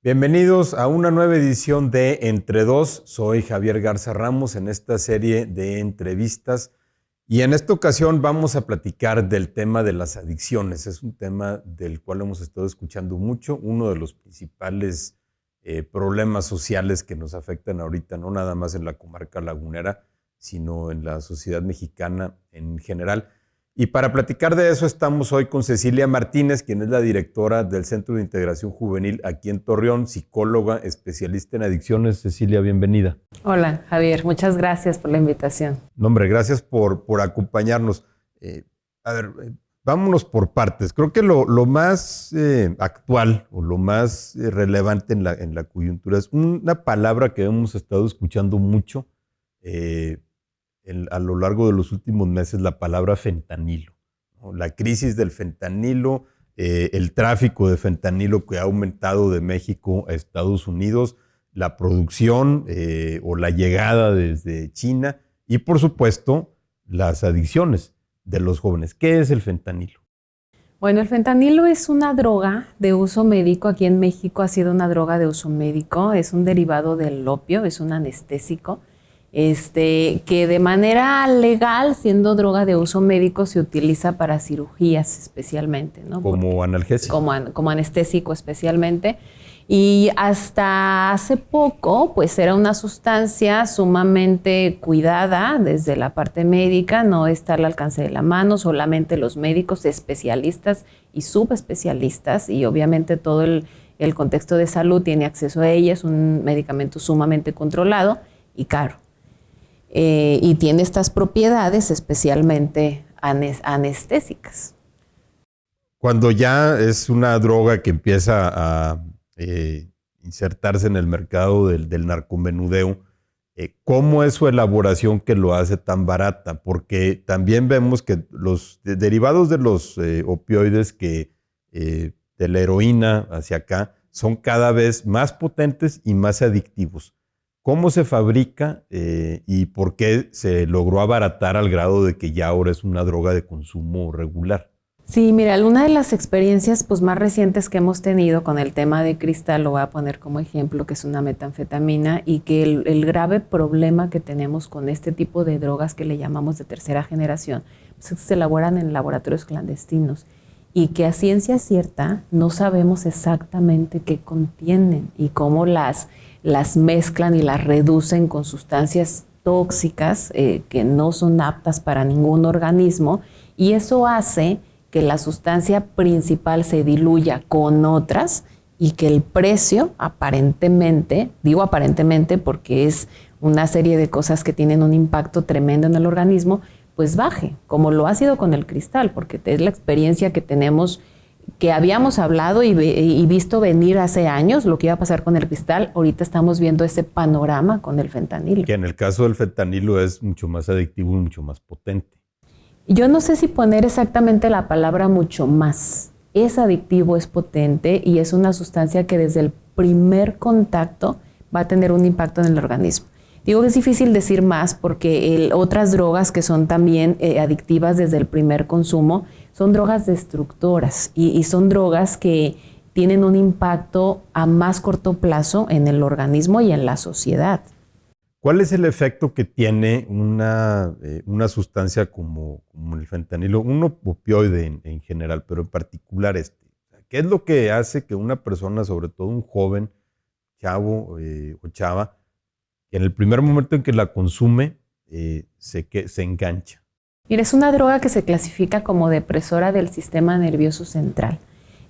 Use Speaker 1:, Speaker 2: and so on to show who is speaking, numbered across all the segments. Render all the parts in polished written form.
Speaker 1: Bienvenidos a una nueva edición de Entre Dos. Soy Javier Garza Ramos en esta serie de entrevistas y en esta ocasión vamos a platicar del tema de las adicciones. Es un tema del cual hemos estado escuchando mucho, uno de los principales problemas sociales que nos afectan ahorita, no nada más en la comarca lagunera, sino en la sociedad mexicana en general. Y para platicar de eso estamos hoy con Cecilia Martínez, quien es la directora del Centro de Integración Juvenil aquí en Torreón, psicóloga, especialista en adicciones. Cecilia, bienvenida.
Speaker 2: Hola, Javier, muchas gracias por la invitación.
Speaker 1: No, hombre, gracias por acompañarnos. Vámonos por partes. Creo que lo más actual o lo más relevante en la coyuntura es una palabra que hemos estado escuchando mucho a lo largo de los últimos meses, la palabra fentanilo, ¿no? La crisis del fentanilo, el tráfico de fentanilo que ha aumentado de México a Estados Unidos, la producción o la llegada desde China y, por supuesto, las adicciones de los jóvenes. ¿Qué es el fentanilo?
Speaker 2: Bueno, el fentanilo es una droga de uso médico. Aquí en México ha sido una droga de uso médico. Es un derivado del opio, es un anestésico. Que de manera legal, siendo droga de uso médico, se utiliza para cirugías especialmente, ¿no?
Speaker 1: Como analgésico.
Speaker 2: Como anestésico especialmente. Y hasta hace poco, pues era una sustancia sumamente cuidada desde la parte médica, no está al alcance de la mano, solamente los médicos especialistas y subespecialistas, y obviamente todo el contexto de salud tiene acceso a ella, es un medicamento sumamente controlado y caro. Y tiene estas propiedades especialmente anestésicas.
Speaker 1: Cuando ya es una droga que empieza a insertarse en el mercado del narcomenudeo, ¿cómo es su elaboración que lo hace tan barata? Porque también vemos que los derivados de los opioides de la heroína hacia acá son cada vez más potentes y más adictivos. ¿Cómo se fabrica y por qué se logró abaratar al grado de que ya ahora es una droga de consumo regular?
Speaker 2: Sí, mira, una de las experiencias más recientes que hemos tenido con el tema de cristal, lo voy a poner como ejemplo, que es una metanfetamina, y que el grave problema que tenemos con este tipo de drogas que le llamamos de tercera generación, pues es que se elaboran en laboratorios clandestinos y que a ciencia cierta no sabemos exactamente qué contienen y cómo las mezclan y las reducen con sustancias tóxicas que no son aptas para ningún organismo, y eso hace que la sustancia principal se diluya con otras y que el precio aparentemente, digo aparentemente porque es una serie de cosas que tienen un impacto tremendo en el organismo, pues baje, como lo ha sido con el cristal, porque es la experiencia que tenemos, que habíamos hablado y visto venir hace años lo que iba a pasar con el cristal. Ahorita estamos viendo ese panorama con el fentanilo.
Speaker 1: Que en el caso del fentanilo es mucho más adictivo y mucho más potente.
Speaker 2: Yo no sé si poner exactamente la palabra mucho más. Es adictivo, es potente y es una sustancia que desde el primer contacto va a tener un impacto en el organismo. Digo que es difícil decir más porque otras drogas que son también adictivas desde el primer consumo son drogas destructoras y son drogas que tienen un impacto a más corto plazo en el organismo y en la sociedad.
Speaker 1: ¿Cuál es el efecto que tiene una sustancia como el fentanilo, un opioide en general, pero en particular este? ¿Qué es lo que hace que una persona, sobre todo un joven, chavo o chava, que en el primer momento en que la consume, se engancha?
Speaker 2: Mira, es una droga que se clasifica como depresora del sistema nervioso central.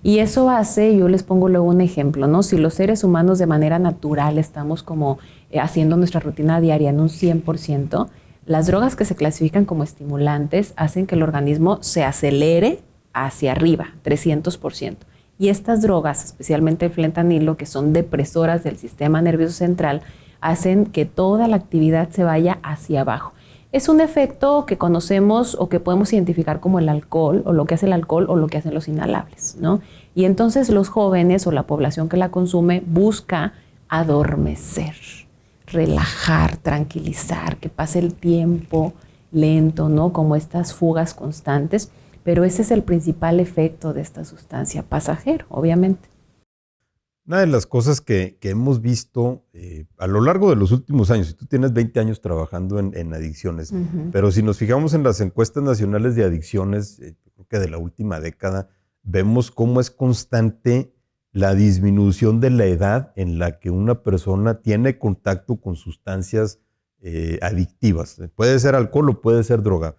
Speaker 2: Y eso hace, yo les pongo luego un ejemplo, ¿no? Si los seres humanos de manera natural estamos como haciendo nuestra rutina diaria en un 100%, las drogas que se clasifican como estimulantes hacen que el organismo se acelere hacia arriba, 300%. Y estas drogas, especialmente el fentanilo, que son depresoras del sistema nervioso central, hacen que toda la actividad se vaya hacia abajo. Es un efecto que conocemos o que podemos identificar como el alcohol, o lo que hace el alcohol o lo que hacen los inhalables, ¿no? Y entonces los jóvenes o la población que la consume busca adormecer, relajar, tranquilizar, que pase el tiempo lento, ¿no? Como estas fugas constantes, pero ese es el principal efecto de esta sustancia, pasajero, obviamente.
Speaker 1: Una de las cosas que hemos visto a lo largo de los últimos años, si tú tienes 20 años trabajando en adicciones, pero si nos fijamos en las encuestas nacionales de adicciones, creo que de la última década, vemos cómo es constante la disminución de la edad en la que una persona tiene contacto con sustancias adictivas. Puede ser alcohol o puede ser droga.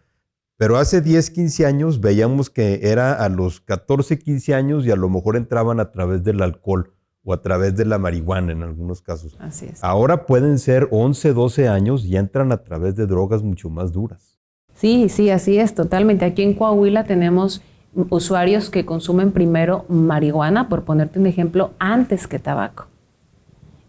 Speaker 1: Pero hace 10, 15 años veíamos que era a los 14, 15 años y a lo mejor entraban a través del alcohol o a través de la marihuana en algunos casos.
Speaker 2: Así es.
Speaker 1: Ahora pueden ser 11, 12 años y entran a través de drogas mucho más duras.
Speaker 2: Sí, sí, así es, totalmente. Aquí en Coahuila tenemos usuarios que consumen primero marihuana, por ponerte un ejemplo, antes que tabaco.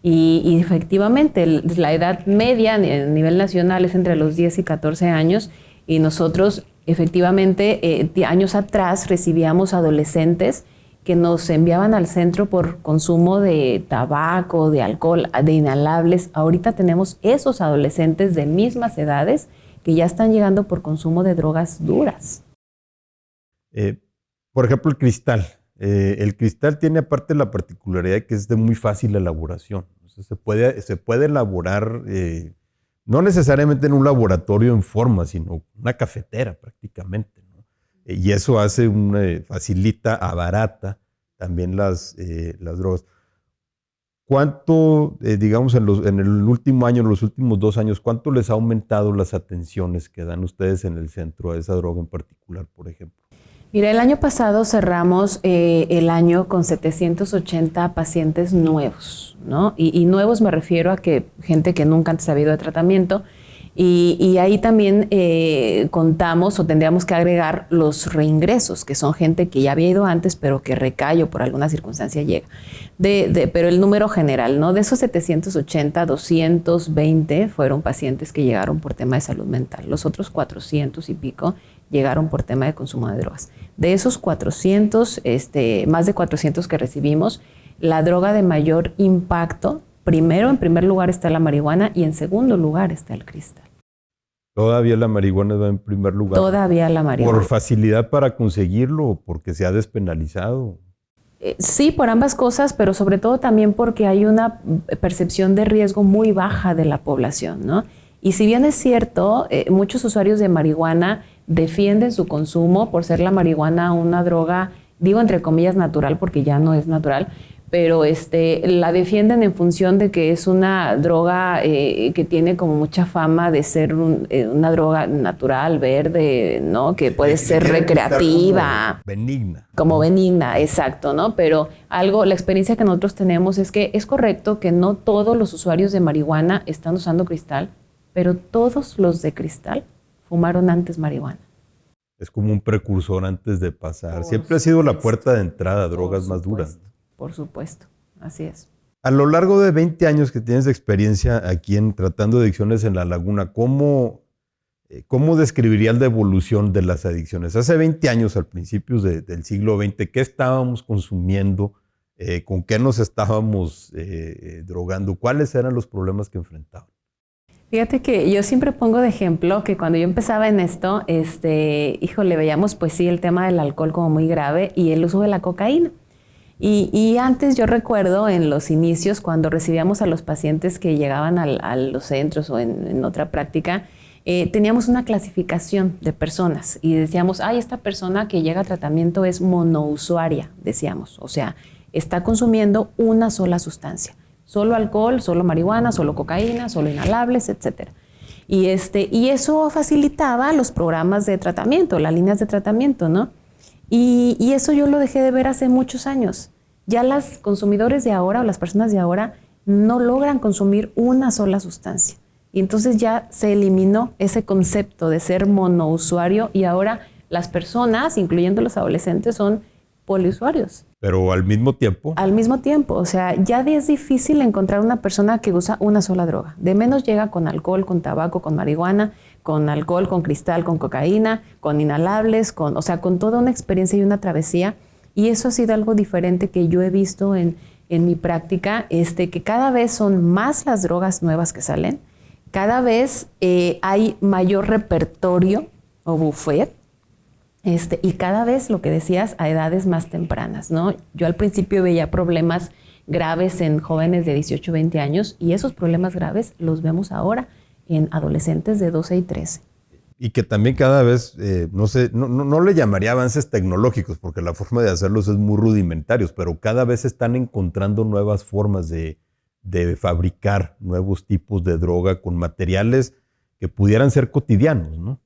Speaker 2: Y efectivamente, la edad media a nivel nacional es entre los 10 y 14 años y nosotros efectivamente años atrás recibíamos adolescentes que nos enviaban al centro por consumo de tabaco, de alcohol, de inhalables. Ahorita tenemos esos adolescentes de mismas edades que ya están llegando por consumo de drogas duras.
Speaker 1: Por ejemplo, el cristal. El cristal tiene aparte la particularidad de que es de muy fácil elaboración. O sea, se puede elaborar, no necesariamente en un laboratorio en forma, sino una cafetera prácticamente, ¿no? Y eso facilita, abarata también las drogas. ¿Cuánto, digamos, en el último año, en los últimos 2 años, cuánto les ha aumentado las atenciones que dan ustedes en el centro a esa droga en particular, por ejemplo?
Speaker 2: Mira, el año pasado cerramos el año con 780 pacientes nuevos, ¿no? Y nuevos me refiero a que gente que nunca antes ha habido de tratamiento. Y ahí también contamos o tendríamos que agregar los reingresos, que son gente que ya había ido antes, pero que recae o por alguna circunstancia llega. Pero el número general, ¿no? De esos 780, 220 fueron pacientes que llegaron por tema de salud mental. Los otros 400 y pico llegaron por tema de consumo de drogas. De esos 400, más de 400 que recibimos, la droga de mayor impacto, en primer lugar está la marihuana y en segundo lugar está el cristal.
Speaker 1: ¿Todavía la marihuana va en primer lugar?
Speaker 2: Todavía la marihuana.
Speaker 1: ¿Por facilidad para conseguirlo o porque se ha despenalizado?
Speaker 2: Sí, por ambas cosas, pero sobre todo también porque hay una percepción de riesgo muy baja de la población, ¿no? Y si bien es cierto, muchos usuarios de marihuana defienden su consumo por ser la marihuana una droga, digo entre comillas natural porque ya no es natural, pero la defienden en función de que es una droga que tiene como mucha fama de ser una droga natural, verde, ¿no? Que puede ser recreativa. Como benigna, exacto, ¿no? Pero la experiencia que nosotros tenemos es que es correcto que no todos los usuarios de marihuana están usando cristal, pero todos los de cristal fumaron antes marihuana.
Speaker 1: Es como un precursor antes de pasar. Siempre ha sido la puerta de entrada a drogas más duras.
Speaker 2: Por supuesto, así es.
Speaker 1: A lo largo de 20 años que tienes de experiencia aquí tratando adicciones en La Laguna, ¿cómo describirías la evolución de las adicciones? Hace 20 años, al principios del siglo XX, ¿qué estábamos consumiendo? ¿Con qué nos estábamos drogando? ¿Cuáles eran los problemas que enfrentaban?
Speaker 2: Fíjate que yo siempre pongo de ejemplo que cuando yo empezaba en esto, veíamos pues sí el tema del alcohol como muy grave y el uso de la cocaína. Y antes yo recuerdo en los inicios cuando recibíamos a los pacientes que llegaban a los centros o en otra práctica, teníamos una clasificación de personas y decíamos, esta persona que llega a tratamiento es monousuaria, decíamos, o sea, está consumiendo una sola sustancia. Solo alcohol, solo marihuana, solo cocaína, solo inhalables, etc. Y eso facilitaba los programas de tratamiento, las líneas de tratamiento, ¿no? Y eso yo lo dejé de ver hace muchos años. Ya los consumidores de ahora o las personas de ahora no logran consumir una sola sustancia. Y entonces ya se eliminó ese concepto de ser monousuario y ahora las personas, incluyendo los adolescentes, son poliusuarios.
Speaker 1: Pero al mismo tiempo.
Speaker 2: Al mismo tiempo, o sea, ya es difícil encontrar una persona que usa una sola droga. De menos llega con alcohol, con tabaco, con marihuana, con alcohol, con cristal, con cocaína, con inhalables, con toda una experiencia y una travesía. Y eso ha sido algo diferente que yo he visto en mi práctica, que cada vez son más las drogas nuevas que salen, cada vez hay mayor repertorio o buffet. Y cada vez, lo que decías, a edades más tempranas, ¿no? Yo al principio veía problemas graves en jóvenes de 18, 20 años y esos problemas graves los vemos ahora en adolescentes de 12 y 13.
Speaker 1: Y que también cada vez, no sé, no le llamaría avances tecnológicos, porque la forma de hacerlos es muy rudimentarios, pero cada vez están encontrando nuevas formas de fabricar nuevos tipos de droga con materiales que pudieran ser cotidianos, ¿no?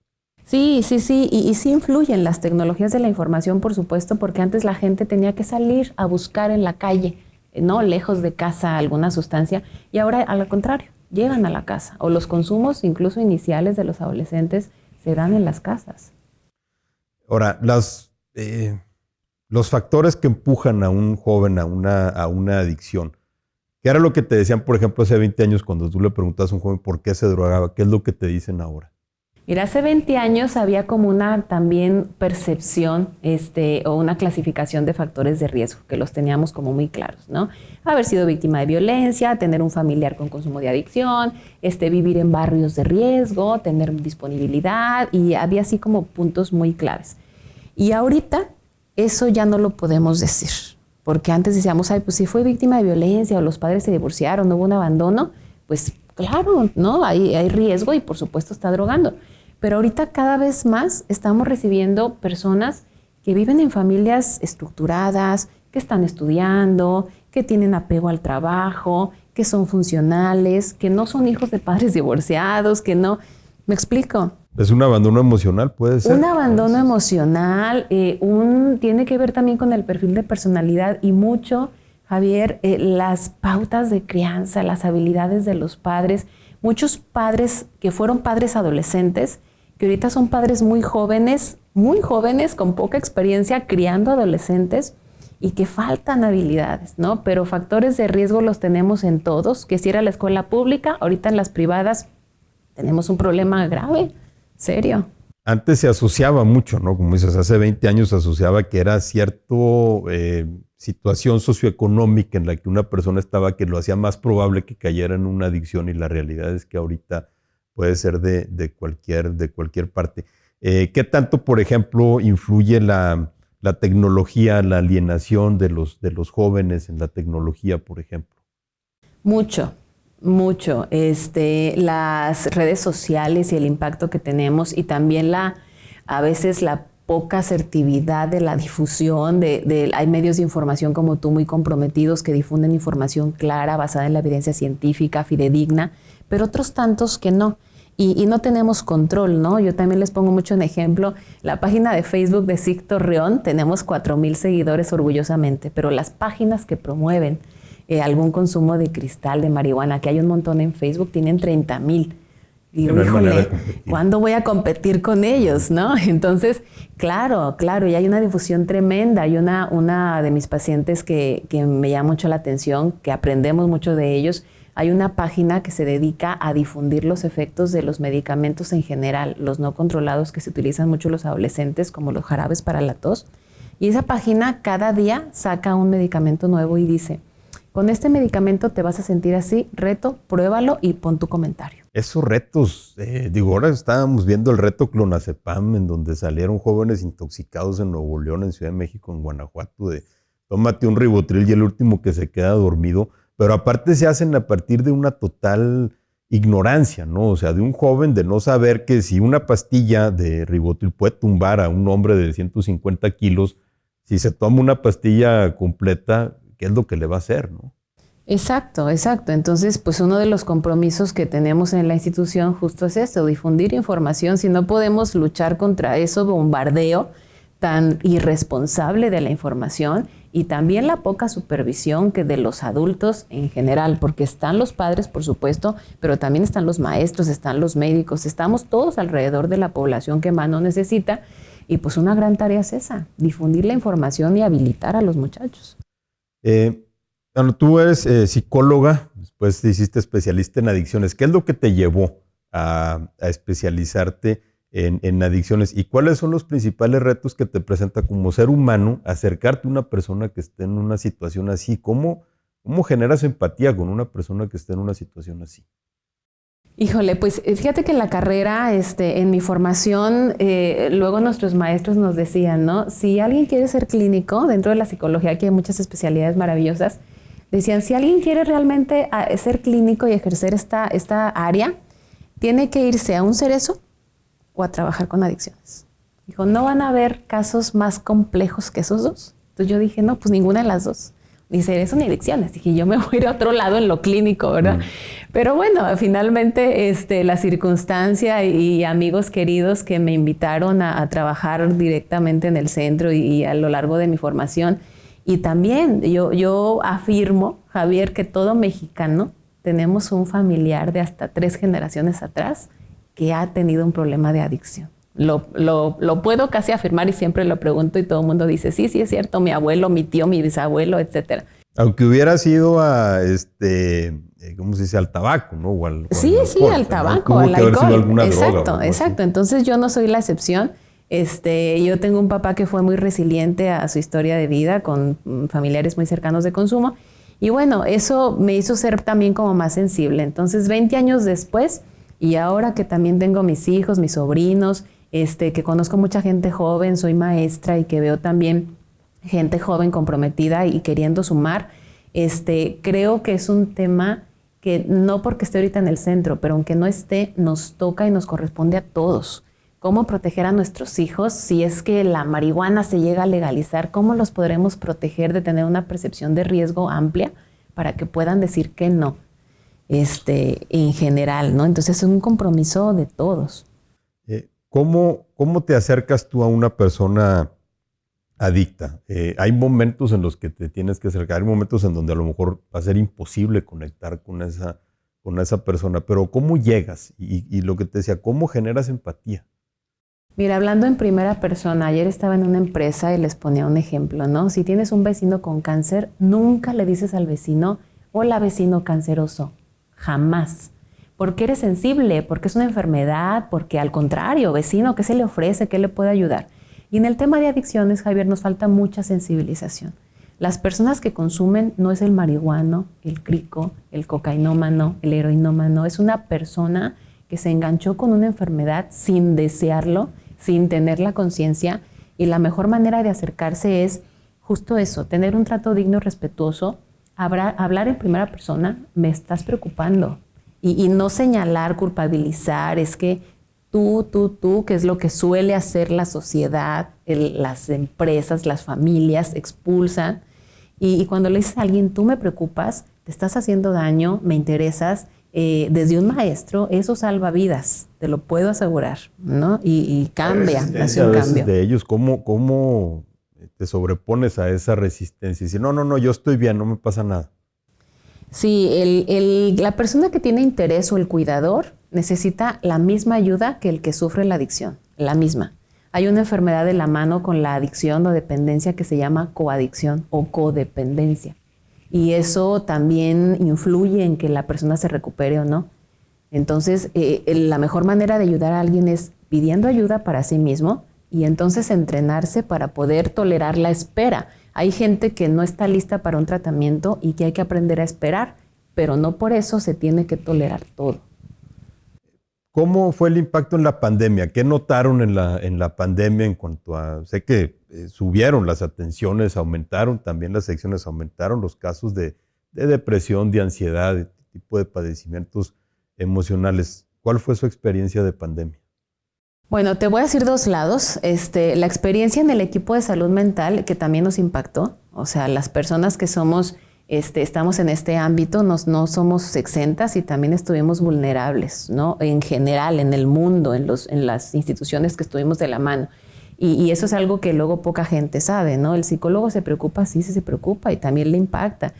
Speaker 2: Sí, sí, sí, y sí influyen las tecnologías de la información, por supuesto, porque antes la gente tenía que salir a buscar en la calle, ¿no? Lejos de casa alguna sustancia, y ahora al contrario, llegan a la casa, o los consumos incluso iniciales de los adolescentes se dan en las casas.
Speaker 1: Ahora, los factores que empujan a un joven a una adicción, ¿qué era lo que te decían, por ejemplo, hace 20 años cuando tú le preguntas a un joven por qué se drogaba? ¿Qué es lo que te dicen ahora?
Speaker 2: Mira, hace 20 años había como una también percepción o una clasificación de factores de riesgo, que los teníamos como muy claros, ¿no? Haber sido víctima de violencia, tener un familiar con consumo de adicción, vivir en barrios de riesgo, tener disponibilidad, y había así como puntos muy claves. Y ahorita eso ya no lo podemos decir, porque antes decíamos, ay, pues si fue víctima de violencia o los padres se divorciaron, no hubo un abandono, pues claro, ¿no? Hay riesgo y por supuesto está drogando. Pero ahorita cada vez más estamos recibiendo personas que viven en familias estructuradas, que están estudiando, que tienen apego al trabajo, que son funcionales, que no son hijos de padres divorciados, que no... ¿Me explico?
Speaker 1: ¿Es un abandono emocional, puede ser?
Speaker 2: Un abandono emocional, tiene que ver también con el perfil de personalidad y mucho, Javier, las pautas de crianza, las habilidades de los padres. Muchos padres que fueron padres adolescentes, que ahorita son padres muy jóvenes, con poca experiencia criando adolescentes y que faltan habilidades, ¿no? Pero factores de riesgo los tenemos en todos, que si era la escuela pública, ahorita en las privadas tenemos un problema grave, serio.
Speaker 1: Antes se asociaba mucho, ¿no? Como dices, hace 20 años se asociaba que era cierto situación socioeconómica en la que una persona estaba que lo hacía más probable que cayera en una adicción, y la realidad es que ahorita puede ser de cualquier parte. ¿Qué tanto, por ejemplo, influye la tecnología, la alienación de los jóvenes en la tecnología, por ejemplo?
Speaker 2: Mucho. Mucho, las redes sociales y el impacto que tenemos, y también a veces la poca asertividad de la difusión, hay medios de información como tú muy comprometidos que difunden información clara, basada en la evidencia científica, fidedigna, pero otros tantos que no. Y no tenemos control, ¿no? Yo también les pongo mucho en ejemplo la página de Facebook de SIC Torreón, tenemos 4,000 seguidores orgullosamente, pero las páginas que promueven algún consumo de cristal, de marihuana, que hay un montón en Facebook, tienen 30,000. Digo, híjole, ¿cuándo voy a competir con ellos, no? Entonces, claro, y hay una difusión tremenda. Hay una de mis pacientes que me llama mucho la atención, que aprendemos mucho de ellos. Hay una página que se dedica a difundir los efectos de los medicamentos en general, los no controlados que se utilizan mucho los adolescentes, como los jarabes para la tos. Y esa página cada día saca un medicamento nuevo y dice, con este medicamento te vas a sentir así, reto, pruébalo y pon tu comentario.
Speaker 1: Esos retos, ahora estábamos viendo el reto Clonazepam, en donde salieron jóvenes intoxicados en Nuevo León, en Ciudad de México, en Guanajuato, de tómate un ribotril y el último que se queda dormido, pero aparte se hacen a partir de una total ignorancia, ¿no? O sea, de un joven de no saber que si una pastilla de ribotril puede tumbar a un hombre de 150 kilos, si se toma una pastilla completa, ¿qué es lo que le va a hacer, no?
Speaker 2: Exacto. Entonces, pues uno de los compromisos que tenemos en la institución justo es esto, difundir información. Si no podemos luchar contra eso bombardeo tan irresponsable de la información, y también la poca supervisión que de los adultos en general, porque están los padres, por supuesto, pero también están los maestros, están los médicos, estamos todos alrededor de la población que más nos necesita, y pues una gran tarea es esa, difundir la información y habilitar a los muchachos.
Speaker 1: Bueno, tú eres psicóloga, después te hiciste especialista en adicciones. ¿Qué es lo que te llevó a especializarte en adicciones? ¿Y cuáles son los principales retos que te presenta como ser humano acercarte a una persona que esté en una situación así? ¿Cómo generas empatía con una persona que esté en una situación así?
Speaker 2: Híjole, pues fíjate que en la carrera, en mi formación, luego nuestros maestros nos decían, ¿no? Si alguien quiere ser clínico, dentro de la psicología, que hay muchas especialidades maravillosas, decían, si alguien quiere realmente ser clínico y ejercer esta área, tiene que irse a un cerezo o a trabajar con adicciones. Dijo, ¿no van a haber casos más complejos que esos dos? Entonces yo dije, no, pues ninguna de las dos. Ni cerezo ni adicciones. Dije, yo me voy a ir a otro lado en lo clínico, ¿verdad? Pero bueno, finalmente la circunstancia y amigos queridos que me invitaron a trabajar directamente en el centro y a lo largo de mi formación. Y también yo afirmo, Javier, que todo mexicano tenemos un familiar de hasta 3 generaciones atrás que ha tenido un problema de adicción. Lo puedo casi afirmar y siempre lo pregunto y todo el mundo dice, sí, es cierto, mi abuelo, mi tío, mi bisabuelo, etcétera.
Speaker 1: Aunque hubiera sido a, ¿cómo se dice? Al tabaco, ¿no? O al alcohol,
Speaker 2: al tabaco,
Speaker 1: ¿no?
Speaker 2: al alcohol.
Speaker 1: Haber sido alguna
Speaker 2: exacto,
Speaker 1: droga,
Speaker 2: exacto. Entonces yo no soy la excepción. Yo tengo un papá que fue muy resiliente a su historia de vida con familiares muy cercanos de consumo. Y bueno, eso me hizo ser también como más sensible. Entonces 20 años después, y ahora que también tengo mis hijos, mis sobrinos, que conozco mucha gente joven, soy maestra y que veo también gente joven comprometida y queriendo sumar, creo que es un tema que no porque esté ahorita en el centro, pero aunque no esté, nos toca y nos corresponde a todos. ¿Cómo proteger a nuestros hijos si es que la marihuana se llega a legalizar? ¿Cómo los podremos proteger de tener una percepción de riesgo amplia para que puedan decir que no? En general, ¿no? Entonces es un compromiso de todos.
Speaker 1: ¿Cómo te acercas tú a una persona adicta? Hay momentos en los que te tienes que acercar, hay momentos en donde a lo mejor va a ser imposible conectar con esa persona, pero ¿cómo llegas? Y lo que te decía, ¿cómo generas empatía?
Speaker 2: Mira, hablando en primera persona, ayer estaba en una empresa y les ponía un ejemplo, ¿no? Si tienes un vecino con cáncer, nunca le dices al vecino, hola vecino canceroso, jamás. Porque eres sensible, porque es una enfermedad, porque al contrario, vecino, ¿qué se le ofrece? ¿Qué le puede ayudar? Y en el tema de adicciones, Javier, nos falta mucha sensibilización. Las personas que consumen no es el marihuano, el crico, el cocainómano, el heroinómano, es una persona que se enganchó con una enfermedad sin desearlo, sin tener la conciencia, y la mejor manera de acercarse es justo eso, tener un trato digno y respetuoso, hablar en primera persona, me estás preocupando, y no señalar, culpabilizar, es que tú, que es lo que suele hacer la sociedad, las empresas, las familias, expulsan, y cuando le dices a alguien, tú me preocupas, te estás haciendo daño, me interesas, desde un maestro, eso salva vidas, te lo puedo asegurar, ¿no? Y cambia, hace un cambio.
Speaker 1: De ellos, ¿cómo te sobrepones a esa resistencia? Y dices, no, yo estoy bien, no me pasa nada.
Speaker 2: Sí, la persona que tiene interés o el cuidador necesita la misma ayuda que el que sufre la adicción, la misma. Hay una enfermedad de la mano con la adicción o dependencia que se llama coadicción o codependencia. Y eso también influye en que la persona se recupere o no. Entonces, la mejor manera de ayudar a alguien es pidiendo ayuda para sí mismo y entonces entrenarse para poder tolerar la espera. Hay gente que no está lista para un tratamiento y que hay que aprender a esperar, pero no por eso se tiene que tolerar todo.
Speaker 1: ¿Cómo fue el impacto en la pandemia? ¿Qué notaron en la pandemia en cuanto a, sé que subieron las atenciones, aumentaron, también las adicciones aumentaron, los casos de depresión, de ansiedad, de tipo de padecimientos emocionales? ¿Cuál fue su experiencia de pandemia?
Speaker 2: Bueno, te voy a decir 2 lados. La experiencia en el equipo de salud mental que también nos impactó, o sea, las personas que somos, estamos en este ámbito, no somos exentas y también estuvimos vulnerables, ¿no? En general, en el mundo, en las instituciones que estuvimos de la mano. Y eso es algo que luego poca gente sabe, ¿no? El psicólogo se preocupa, sí se preocupa y también le impacta.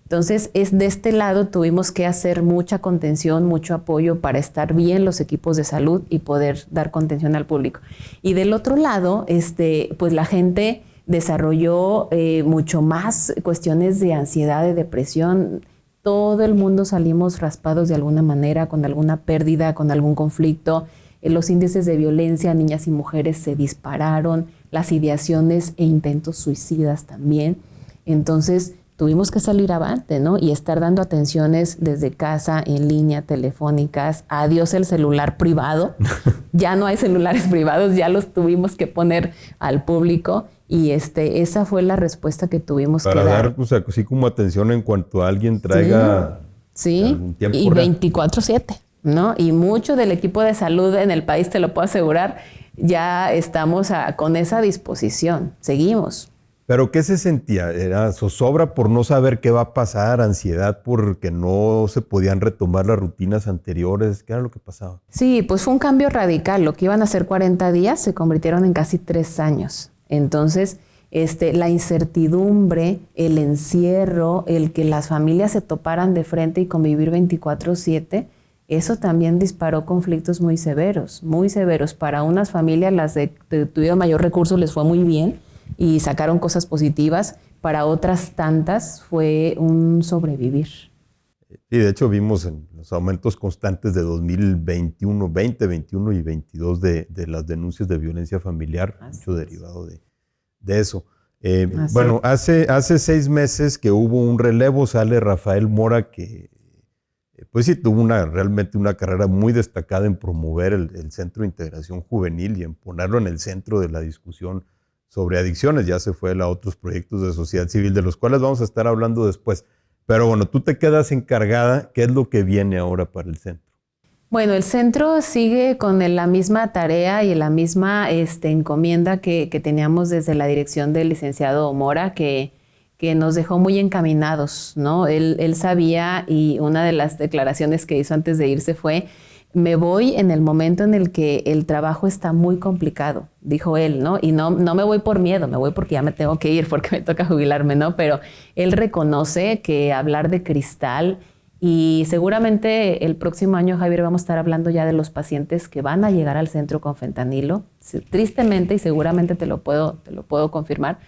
Speaker 2: Entonces, de este lado tuvimos que hacer mucha contención, mucho apoyo para estar bien los equipos de salud y poder dar contención al público. Y del otro lado, pues la gente desarrolló mucho más cuestiones de ansiedad, de depresión. Todo el mundo salimos raspados de alguna manera, con alguna pérdida, con algún conflicto. Los índices de violencia a niñas y mujeres se dispararon, las ideaciones e intentos suicidas también. Entonces, tuvimos que salir avante, ¿no? Y estar dando atenciones desde casa, en línea, telefónicas. Adiós el celular privado. Ya no hay celulares privados, ya los tuvimos que poner al público. Y esa fue la respuesta que tuvimos
Speaker 1: para
Speaker 2: que dar.
Speaker 1: dar, pues, así como atención en cuanto alguien traiga
Speaker 2: sí,
Speaker 1: tiempo
Speaker 2: y
Speaker 1: real.
Speaker 2: 24/7, ¿no? Y mucho del equipo de salud en el país, te lo puedo asegurar, ya estamos con esa disposición. Seguimos.
Speaker 1: ¿Pero qué se sentía? ¿Era zozobra por no saber qué va a pasar? ¿Ansiedad porque no se podían retomar las rutinas anteriores? ¿Qué era lo que pasaba?
Speaker 2: Sí, pues fue un cambio radical. Lo que iban a ser 40 días se convirtieron en casi 3 años. Entonces, la incertidumbre, el encierro, el que las familias se toparan de frente y convivir 24/7, eso también disparó conflictos muy severos, muy severos. Para unas familias, las que tuvieron mayor recurso, les fue muy bien y sacaron cosas positivas. Para otras tantas fue un sobrevivir.
Speaker 1: Sí, de hecho vimos en los aumentos constantes de 2021, 2021 y 22 de las denuncias de violencia familiar, mucho derivado de eso. Bueno, hace 6 meses que hubo un relevo, sale Rafael Mora, que pues sí tuvo realmente una carrera muy destacada en promover el Centro de Integración Juvenil y en ponerlo en el centro de la discusión sobre adicciones. Ya se fue a otros proyectos de sociedad civil, de los cuales vamos a estar hablando después. Pero bueno, tú te quedas encargada. ¿Qué es lo que viene ahora para el centro?
Speaker 2: Bueno, el centro sigue con la misma tarea y la misma encomienda que teníamos desde la dirección del licenciado Mora, que nos dejó muy encaminados, ¿no? Él sabía, y una de las declaraciones que hizo antes de irse fue: me voy en el momento en el que el trabajo está muy complicado, dijo él, ¿no? Y no me voy por miedo, me voy porque ya me tengo que ir, porque me toca jubilarme, ¿no? Pero él reconoce que hablar de Cristal, y seguramente el próximo año, Javier, vamos a estar hablando ya de los pacientes que van a llegar al centro con fentanilo, tristemente, y seguramente te lo puedo confirmar.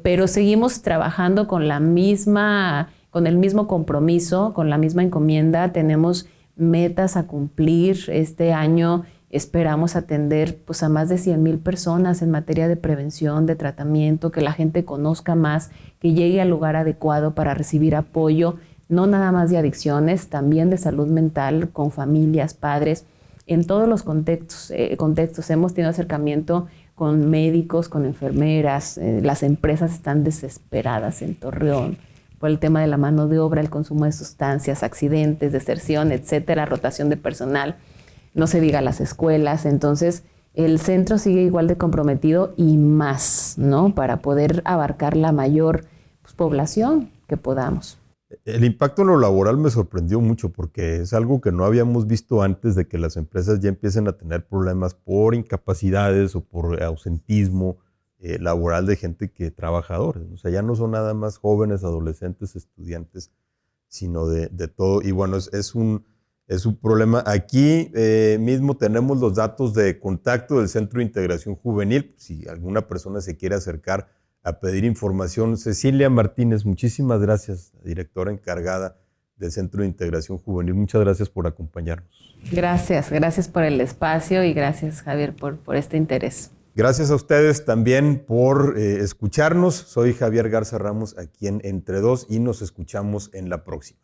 Speaker 2: Pero seguimos trabajando con el mismo compromiso, con la misma encomienda. Tenemos metas a cumplir. Este año esperamos atender pues, a más de 100,000 personas en materia de prevención, de tratamiento, que la gente conozca más, que llegue al lugar adecuado para recibir apoyo, no nada más de adicciones, también de salud mental, con familias, padres, en todos los contextos. Hemos tenido acercamiento con médicos, con enfermeras. Las empresas están desesperadas en Torreón por el tema de la mano de obra, el consumo de sustancias, accidentes, deserción, etcétera, rotación de personal, no se diga las escuelas. Entonces, el centro sigue igual de comprometido y más, ¿no? Para poder abarcar la mayor población que podamos.
Speaker 1: El impacto en lo laboral me sorprendió mucho porque es algo que no habíamos visto antes, de que las empresas ya empiecen a tener problemas por incapacidades o por ausentismo laboral de gente trabajadores. O sea, ya no son nada más jóvenes, adolescentes, estudiantes, sino de todo. Y bueno, es un problema. Aquí mismo tenemos los datos de contacto del Centro de Integración Juvenil. Si alguna persona se quiere acercar a pedir información. Cecilia Martínez, muchísimas gracias, directora encargada del Centro de Integración Juvenil. Muchas gracias por acompañarnos.
Speaker 2: Gracias por el espacio y gracias, Javier, por este interés.
Speaker 1: Gracias a ustedes también por escucharnos. Soy Javier Garza Ramos, aquí en Entre Dos, y nos escuchamos en la próxima.